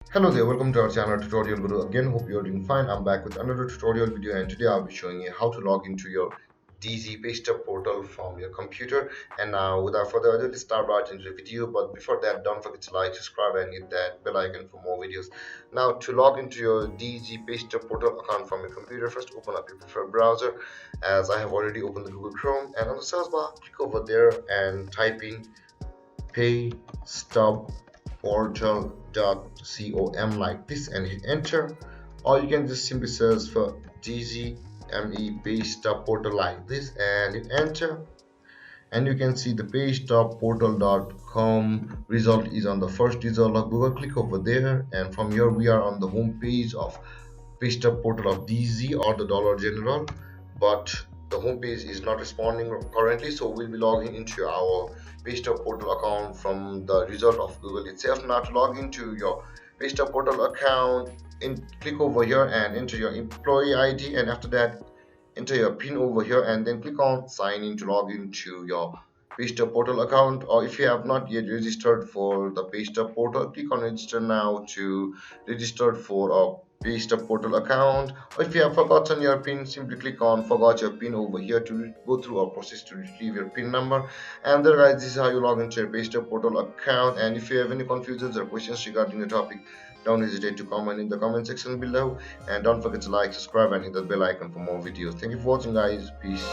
Hello there, welcome to our channel Tutorial Guru. Again, hope you're doing fine. I'm back with another tutorial video, and today I'll be showing you how to log into your Dg Paystub portal from your computer. And now, without further ado, let's start right into the video. But before that, don't forget to like, subscribe, and hit that bell icon for more videos. Now, to log into your Dg Paystub portal account from your computer, first open up your preferred browser. As I have already opened the Google Chrome, and on the search bar, click over there and type in paystub portal.com like this and hit enter, or you can just simply search for Dgme PayStub portal like this and hit enter, and you can see the paystubportal.com result is on the first result of Google. Click over there, and from here we are on the home page of paystub portal of DZ or the Dollar General, but the home page is not responding currently, so we'll be logging into our paystub portal account from the result of Google itself. Now, to log into your paystub portal account, click over here and enter your employee ID, and after that enter your pin over here, and then click on sign in to log into your paystub portal account. Or if you have not yet registered for the paystub portal, click on register now to register for a paystub portal account. Or if you have forgotten your pin, simply click on forgot your pin over here to go through a process to retrieve your pin number. And then guys, this is how you log into your paystub portal account. And if you have any confusions or questions regarding the topic, don't hesitate to comment in the comment section below, and don't forget to like, subscribe, and hit the bell icon for more videos. Thank you for watching, guys. Peace.